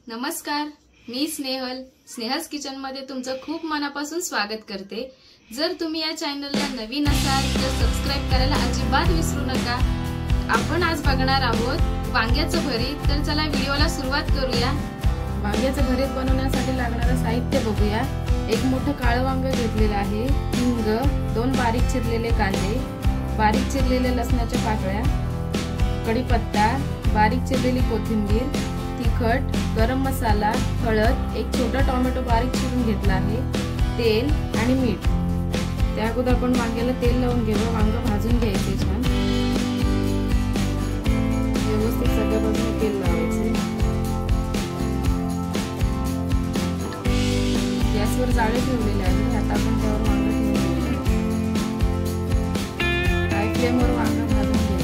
नमस्कार, मी स्नेहस किचन मध्ये तुमचं खूप मनापासून स्वागत करते। जर तुम्ही या चॅनलला नवीन असाल तर सबस्क्राइब करायला अजिबात विसरू नका। आपण आज बघणार आहोत वांग्याचं भरीत। तर चला व्हिडिओला सुरुवात करूया। वांग्याचं भरीत बनवण्यासाठी लागणारे साहित्य बघूया। एक मोठं काळं वांग घेतलेलं आहे, हिंग, 2 बारीक चिरलेले कांदे, बारीक चिरलेले लसणाच्या पाकळ्या, कढीपत्ता, बारीक चिरलेली कोथिंबीर, तिखट, गरम मसाला, हळद, एक छोटा टोमॅटो बारीक चिरून घेतला आहे, तेल आणि मीठ। त्या अगोदर आपण वांग्याला तेल लावून घेऊ। वांग भाजून घ्यायचे छान व्यवस्थित, सगळ्या बाजूने तेल लावायचे। गॅसवर जाळे ठेवलेले आहे, आता आपण त्यावर वांग ठेवून घेऊया। हाय फ्लेमवर वांग भाजून घ्यायचे।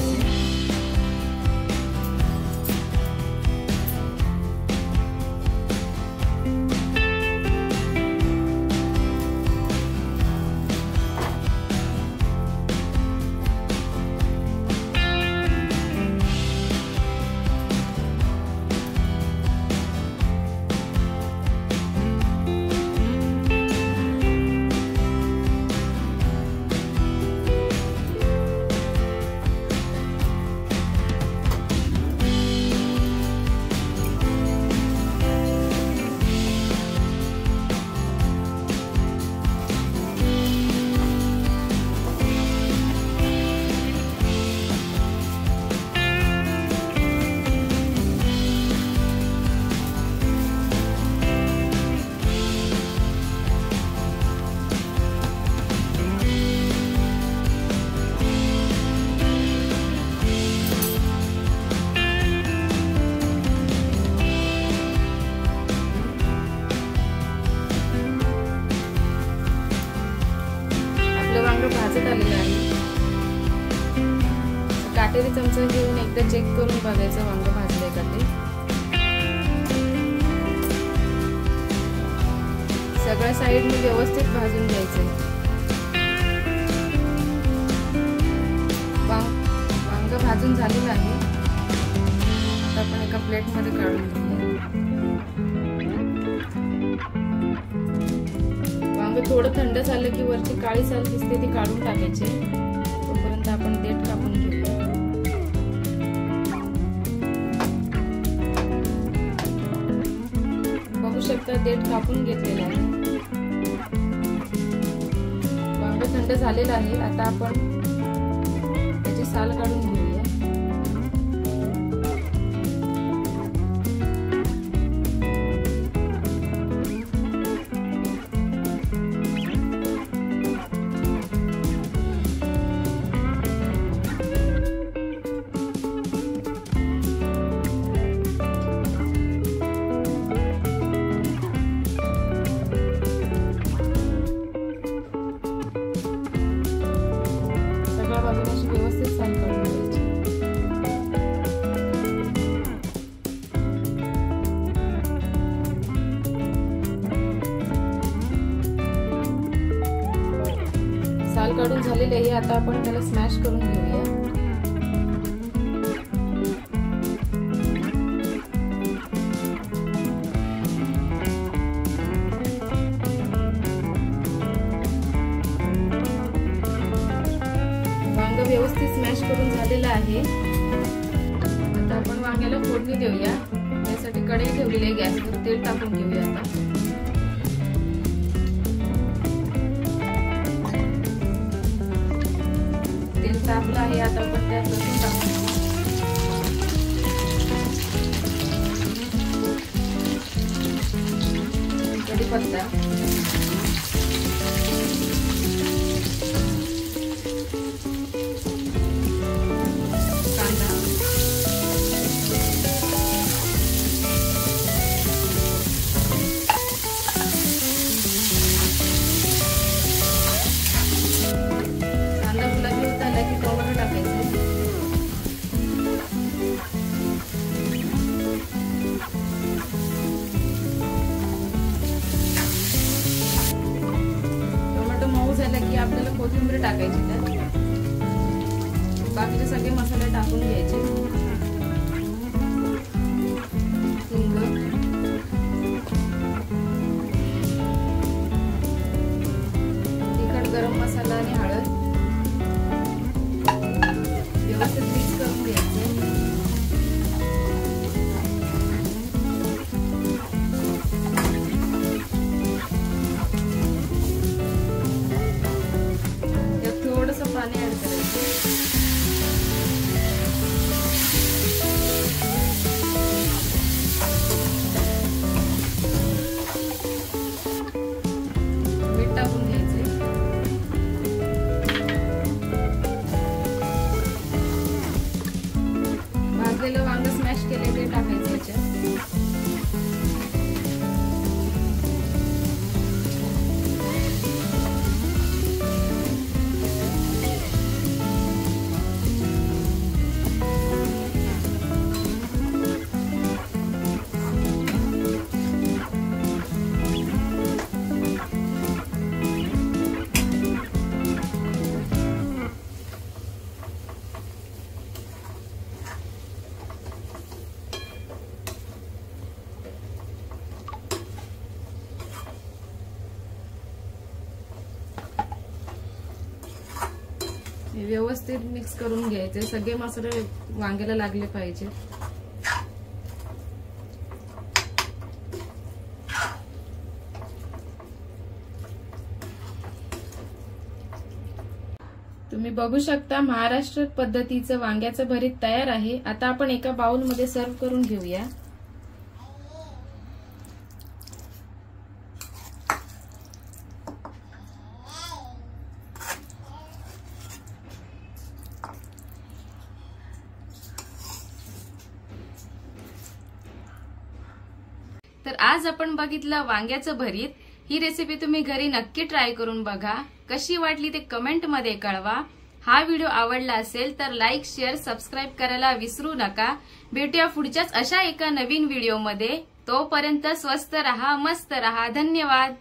वांग भाजत आलेलं आहे। काटेरी चमचा घेऊन एकदा चेक करून बघायचं वांग भाजलंय का ते। सगळ्या साईडने व्यवस्थित भाजून घ्यायचंय। वांग भाजून झालेलं आहे, आता आपण एका प्लेट मध्ये काढून घेऊया। थोडं थंड झालं की वरची काळी साल दिसते ती काढून टाकायची। तोपर्यंत आपण देठ कापून घेऊया। बघू शकता देठ कापून घेतलेलं आहे। वांग थंड झालेलं आहे, आता आपण त्याची साल काढून घेऊया। व्यवस्थित साल काढून घ्यायची। साल काढून झालेली आहे, आता आपण त्याला स्मॅश करून घेऊया। व्यवस्थित स्मॅश करून झालेला आहे, आता आपण वांग्याला फोडणी देऊया। त्यासाठी कढई ठेवलेली आहे गॅसवर, तेल टाकून घेऊया। आता तेल तापलं आहे, आता आपण त्यात लसूण टाकून कढीपत्ता, टोमॅटो टाकायचे। टोमॅटो मऊ झाला की आपल्याला कोथिंबीर टाकायची त्यात। बाकीचे सगळे मसाले टाकून घ्यायचे। हिंग, मॅश केले ते टाकायचं याच्यात. व्यवस्थित मिक्स करून घ्यायचे. सगळे मसाले वांग्याला लागले पाहिजे. तुम्ही बघू शकता महाराष्ट्र पद्धतीचं वांग्याचं भरीत तयार आहे. आता आपण एका बाउल मध्ये सर्व करून घेऊया. तर आज आपण बघितलं वांग्याचं भरीत. ही रेसिपी तुम्ही घरी नक्की ट्राय करून बघा. कशी वाटली ते कमेंट मध्ये कळवा. हा व्हिडिओ आवडला असेल तर लाईक, शेअर, सबस्क्राईब करायला विसरू नका. भेटूया पुढच्याच अशा एका नवीन व्हिडिओमध्ये. तोपर्यंत स्वस्त रहा, मस्त रहा. धन्यवाद.